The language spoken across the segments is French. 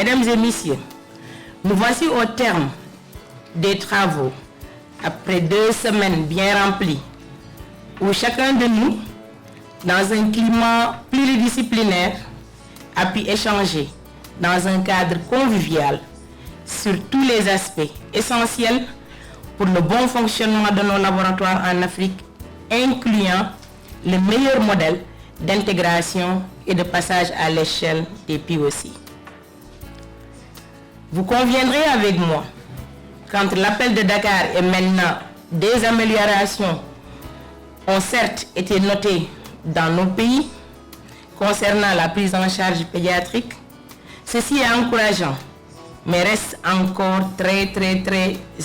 Mesdames et messieurs, nous voici au terme des travaux, après 2 semaines bien remplies, où chacun de nous, dans un climat pluridisciplinaire, a pu échanger dans un cadre convivial sur tous les aspects essentiels pour le bon fonctionnement de nos laboratoires en Afrique, incluant le meilleur modèle d'intégration et de passage à l'échelle des POC. Vous conviendrez avec moi qu'entre l'appel de Dakar et maintenant, des améliorations ont certes été notées dans nos pays concernant la prise en charge pédiatrique. Ceci est encourageant, mais reste encore très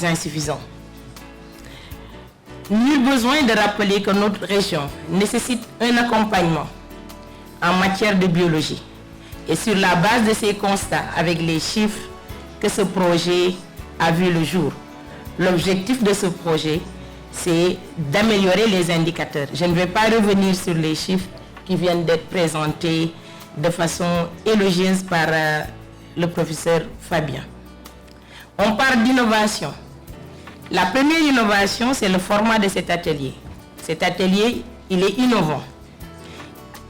insuffisant. Nul besoin de rappeler que notre région nécessite un accompagnement en matière de biologie. Et sur la base de ces constats, avec les chiffres que ce projet a vu le jour, l'objectif de ce projet, c'est d'améliorer les indicateurs. Je ne vais pas revenir sur les chiffres qui viennent d'être présentés de façon élogieuse par le professeur Fabien. On parle d'innovation. La première innovation, c'est le format de cet atelier. Cet atelier, il est innovant.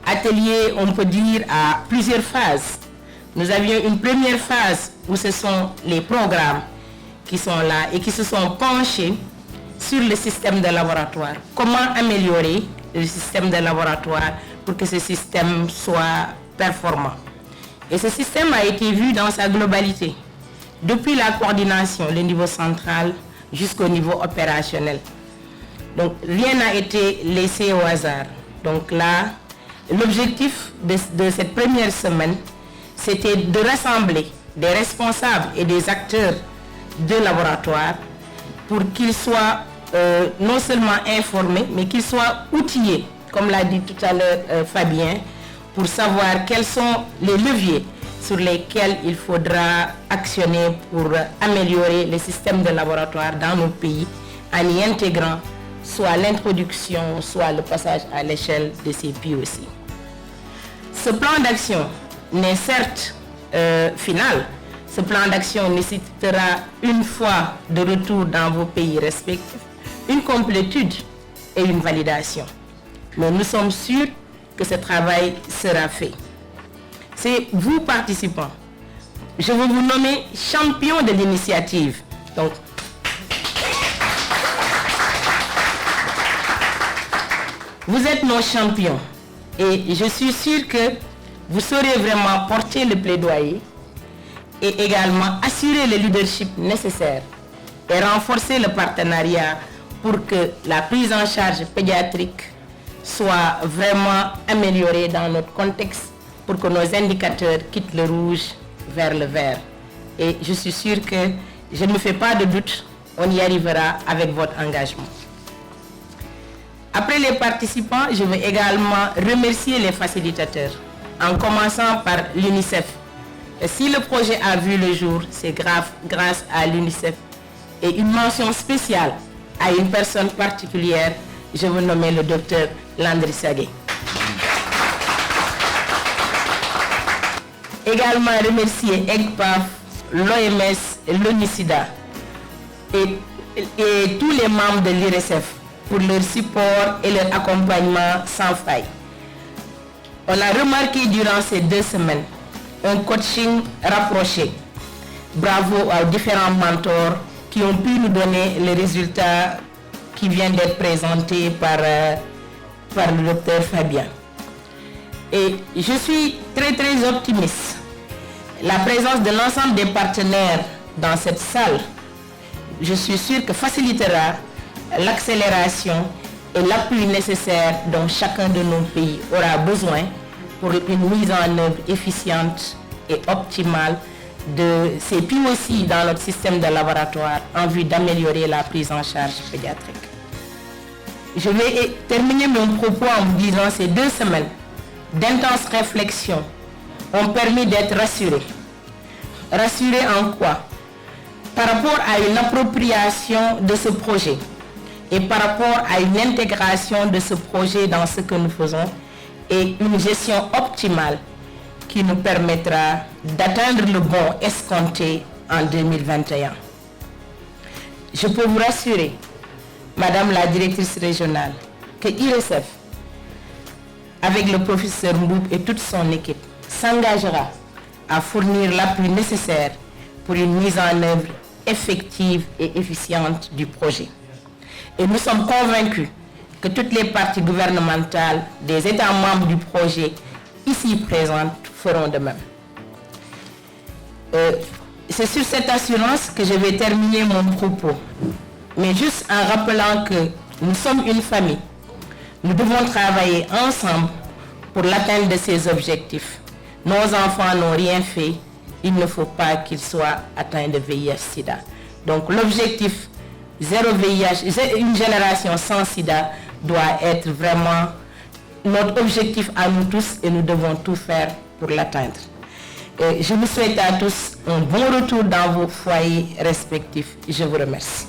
Atelier, on peut dire, à plusieurs phases. Nous avions une première phase où ce sont les programmes qui sont là et qui se sont penchés sur le système de laboratoire. Comment améliorer le système de laboratoire pour que ce système soit performant. Et ce système a été vu dans sa globalité, depuis la coordination, le niveau central, jusqu'au niveau opérationnel. Donc rien n'a été laissé au hasard. Donc là, l'objectif de cette première semaine, c'était de rassembler des responsables et des acteurs de laboratoire pour qu'ils soient non seulement informés, mais qu'ils soient outillés, comme l'a dit tout à l'heure Fabien, pour savoir quels sont les leviers sur lesquels il faudra actionner pour améliorer les systèmes de laboratoire dans nos pays en y intégrant soit l'introduction, soit le passage à l'échelle de ces POC. Ce plan d'action n'est certes final. Ce plan d'action nécessitera, une fois de retour dans vos pays respectifs, une complétude et une validation. Mais nous sommes sûrs que ce travail sera fait. C'est vous, participants. Je veux vous nommer champion de l'initiative. Donc, vous êtes nos champions. Et je suis sûre que vous saurez vraiment porter le plaidoyer et également assurer le leadership nécessaire et renforcer le partenariat pour que la prise en charge pédiatrique soit vraiment améliorée dans notre contexte pour que nos indicateurs quittent le rouge vers le vert. Et je suis sûre que je ne me fais pas de doute, on y arrivera avec votre engagement. Après les participants, je veux également remercier les facilitateurs, en commençant par l'UNICEF. Et si le projet a vu le jour, c'est grâce à l'UNICEF. Et une mention spéciale à une personne particulière, je veux nommer le docteur Landry Sagué. Également remercier EGPAF, l'OMS, l'ONUSIDA et tous les membres de l'IRSF pour leur support et leur accompagnement sans faille. On a remarqué durant ces 2 semaines un coaching rapproché. Bravo aux différents mentors qui ont pu nous donner les résultats qui viennent d'être présentés par le docteur Fabien. Et je suis très optimiste. La présence de l'ensemble des partenaires dans cette salle, je suis sûre que facilitera l'accélération et l'appui nécessaire dont chacun de nos pays aura besoin pour une mise en œuvre efficiente et optimale de ces POC dans notre système de laboratoire en vue d'améliorer la prise en charge pédiatrique. Je vais terminer mon propos en vous disant ces 2 semaines d'intenses réflexions ont permis d'être rassurés. Rassurés en quoi? Par rapport à une appropriation de ce projet et par rapport à une intégration de ce projet dans ce que nous faisons et une gestion optimale qui nous permettra d'atteindre le bond escompté en 2021. Je peux vous rassurer, Madame la directrice régionale, que IRESSEF, avec le professeur Mboup et toute son équipe, s'engagera à fournir l'appui nécessaire pour une mise en œuvre effective et efficiente du projet. Et nous sommes convaincus que toutes les parties gouvernementales des États membres du projet ici présentes feront de même. C'est sur cette assurance que je vais terminer mon propos, mais juste en rappelant que nous sommes une famille. Nous devons travailler ensemble pour l'atteinte de ces objectifs. Nos enfants n'ont rien fait, il ne faut pas qu'ils soient atteints de VIH-Sida. Donc l'objectif zéro VIH, une génération sans Sida doit être vraiment notre objectif à nous tous et nous devons tout faire pour l'atteindre. Je vous souhaite à tous un bon retour dans vos foyers respectifs. Je vous remercie.